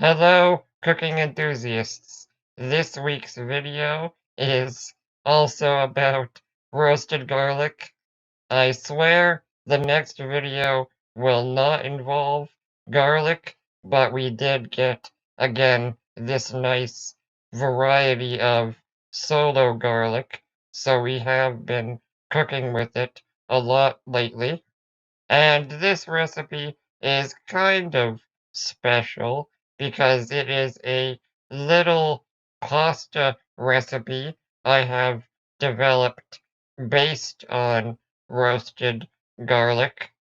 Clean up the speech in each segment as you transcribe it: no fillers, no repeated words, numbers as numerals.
Hello, cooking enthusiasts. This week's video is also about roasted garlic. I swear the next video will not involve garlic, but we did get, again, this nice variety of solo garlic, so we have been cooking with it a lot lately. And this recipe is kind of special because it is a little pasta recipe I have developed based on roasted garlic.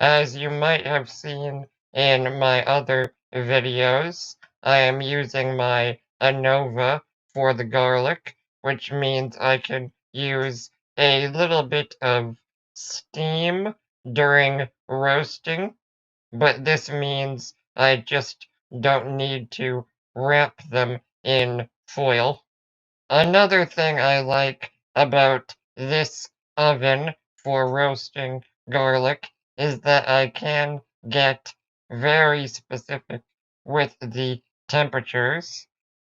As you might have seen in my other videos, I am using my ANOVA for the garlic, which means I can use a little bit of steam during roasting, but this means I just don't need to wrap them in foil. Another thing I like about this oven for roasting garlic is that I can get very specific with the temperatures.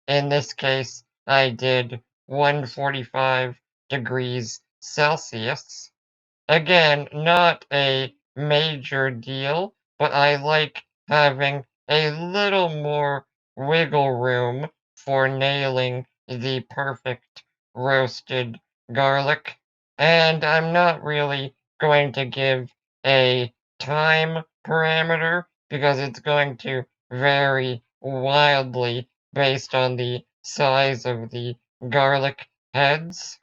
In this case, I did 145 degrees Celsius. Again, not a major deal, but I like having a little more wiggle room for nailing the perfect roasted garlic. And I'm not really going to give a time parameter because it's going to vary wildly based on the size of the garlic heads.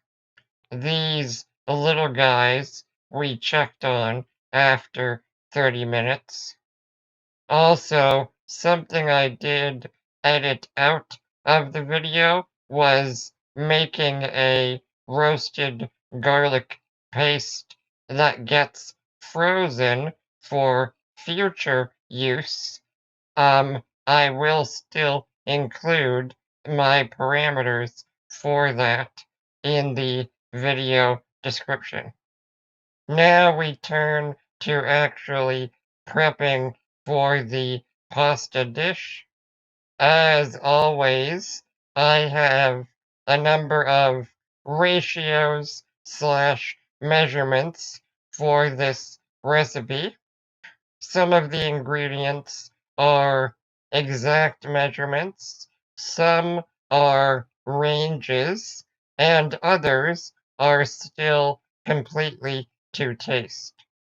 These little guys we checked on after 30 minutes. Also, something I did edit out of the video was making a roasted garlic paste that gets frozen for future use. I will still include my parameters for that in the video description. Now we turn to actually prepping for the pasta dish. As always, I have a number of ratios slash measurements for this recipe. Some of the ingredients are exact measurements, some are ranges, and others are still completely to taste.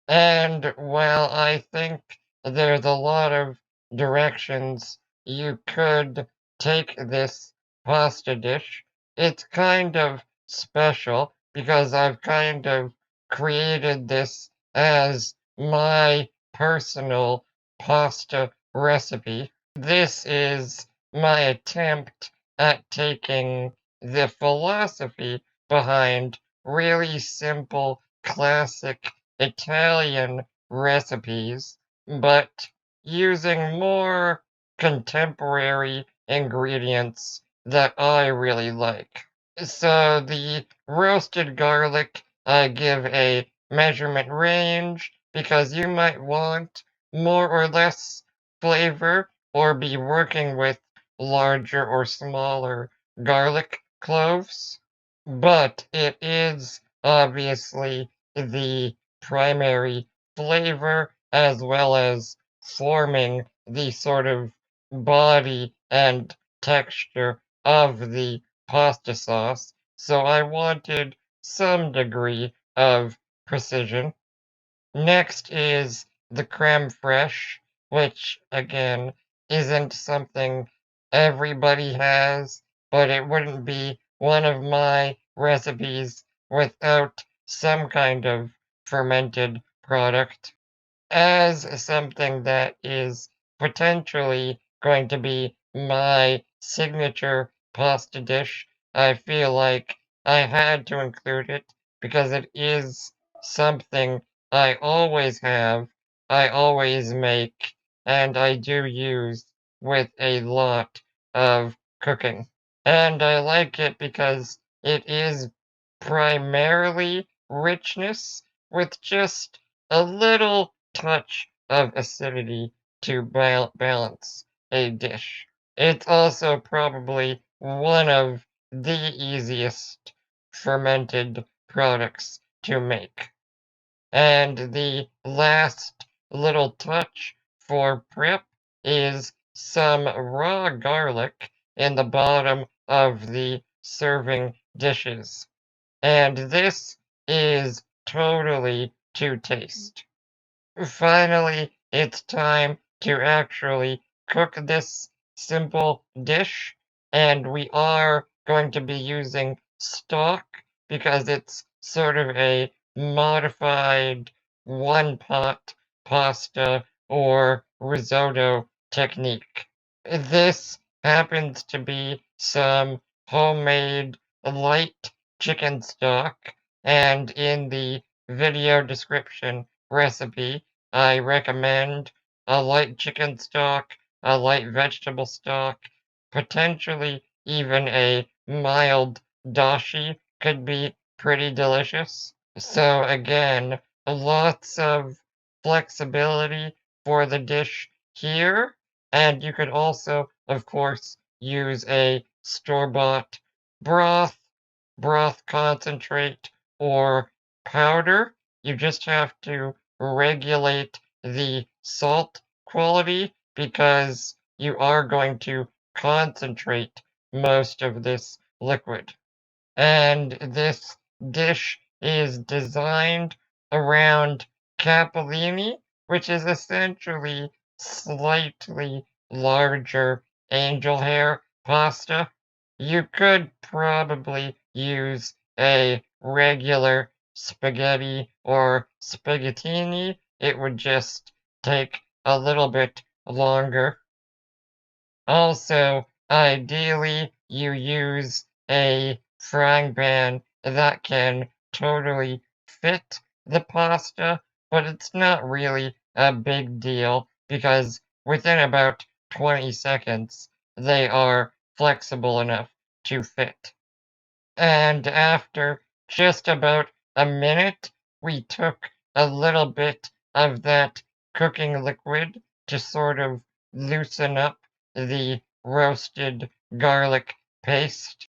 And while I think there's a lot of directions you could take this pasta dish, it's kind of special because I've kind of created this as my personal pasta recipe. This is my attempt at taking the philosophy behind really simple, classic Italian recipes, but using more contemporary ingredients that I really like. So the roasted garlic, I give a measurement range because you might want more or less flavor or be working with larger or smaller garlic cloves. But it is obviously the primary flavor as well as forming the sort of body and texture of the pasta sauce, so I wanted some degree of precision. Next is the creme fraiche, which again isn't something everybody has, but it wouldn't be one of my recipes without some kind of fermented product. As something that is potentially going to be my signature pasta dish, I feel like I had to include it because it is something I always have, I always make, and I do use with a lot of cooking. And I like it because it is primarily richness with just a little touch of acidity to balance a dish. It's also probably one of the easiest fermented products to make. And the last little touch for prep is some raw garlic in the bottom of the serving dishes. And this is totally to taste. Finally, it's time to actually cook this simple dish, and we are going to be using stock because it's sort of a modified one pot pasta or risotto technique. This happens to be some homemade light chicken stock, and in the video description recipe, I recommend a light chicken stock, a light vegetable stock, potentially even a mild dashi could be pretty delicious. So again, lots of flexibility for the dish here, and you could also, of course, use a store-bought broth, broth concentrate, or powder. You just have to regulate the salt quality because you are going to concentrate most of this liquid. And this dish is designed around Capellini, which is essentially slightly larger angel hair pasta. You could probably use a regular spaghetti or spaghettini. It would just take a little bit longer. Also, ideally, you use a frying pan that can totally fit the pasta, but it's not really a big deal because within about 20 seconds, they are flexible enough to fit. And after just about a minute, we took a little bit of that cooking liquid to sort of loosen up the roasted garlic paste.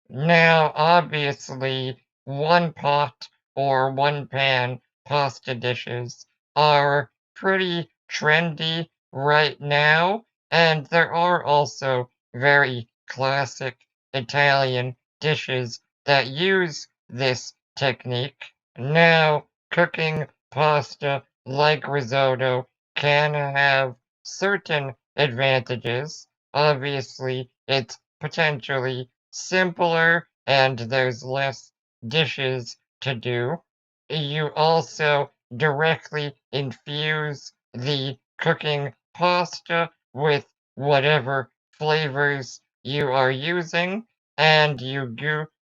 Now, obviously, one pot or one pan pasta dishes are pretty trendy right now, and there are also very classic Italian dishes that use this technique. Now, cooking pasta like risotto can have certain advantages. Obviously, it's potentially simpler and there's less dishes to do. You also directly infuse the cooking pasta with whatever flavors you are using, and you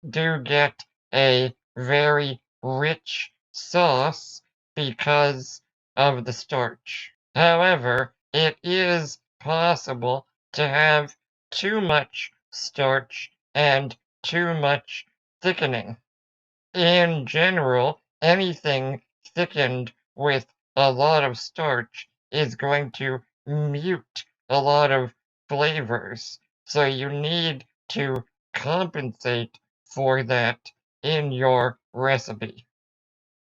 do get a very rich sauce because of the starch. However, it is possible to have too much starch and too much thickening. In general, anything thickened with a lot of starch is going to mute a lot of flavors. So you need to compensate for that in your recipe.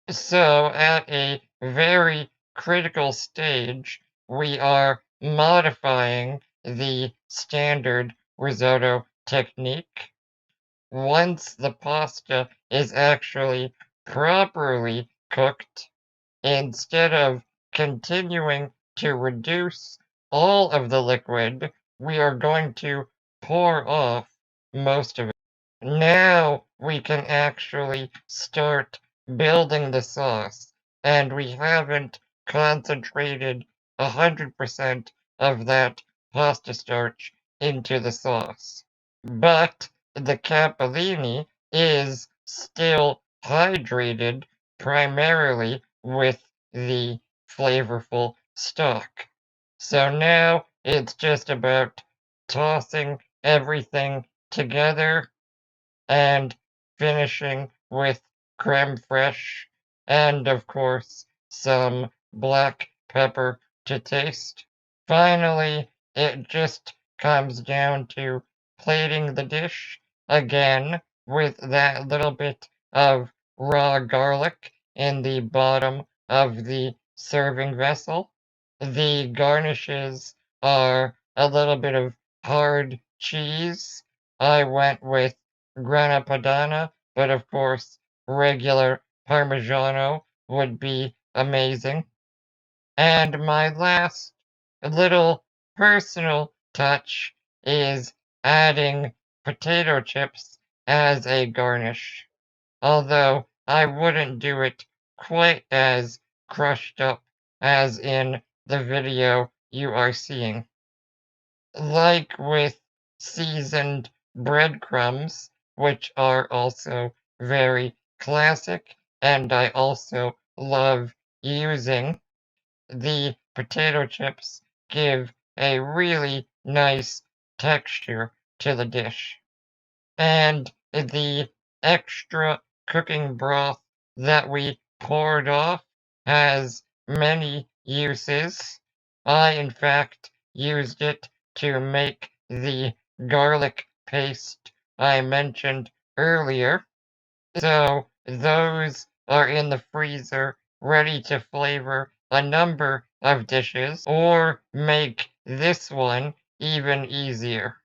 So at a very critical stage, we are modifying the standard risotto technique. Once the pasta is actually properly cooked, instead of continuing to reduce all of the liquid, we are going to pour off most of it. Now we can actually start building the sauce, and we haven't concentrated 100% of that pasta starch into the sauce. But the capellini is still hydrated primarily with the flavorful stock. So now it's just about tossing everything together and finishing with creme fraiche and, of course, some black pepper to taste. Finally, it just comes down to plating the dish again with that little bit of raw garlic in the bottom of the serving vessel. The garnishes are a little bit of hard cheese. I went with grana padano, but of course, regular Parmigiano would be amazing. And my last little personal touch is adding potato chips as a garnish, although I wouldn't do it quite as crushed up as in the video you are seeing. Like with seasoned breadcrumbs, which are also very classic, and I also love using, the potato chips give a really nice texture to the dish. And the extra cooking broth that we poured off has many uses. I, in fact, used it to make the garlic paste I mentioned earlier. So those are in the freezer, ready to flavor a number of dishes or make this one even easier.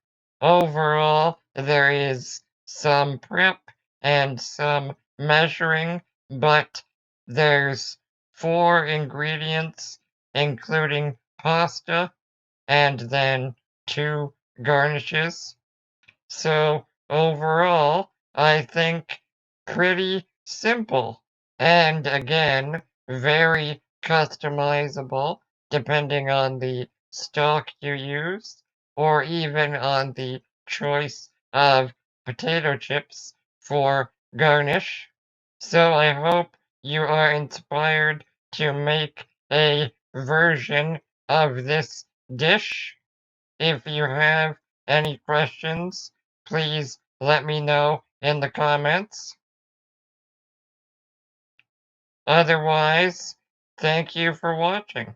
Overall, there is some prep and some measuring, but there's 4 ingredients, including pasta and then 2 garnishes. So overall, I think pretty simple. And again, very customizable depending on the stock you use or even on the choice of potato chips for garnish. So I hope you are inspired to make a version of this dish. If you have any questions, please let me know in the comments. Otherwise, thank you for watching.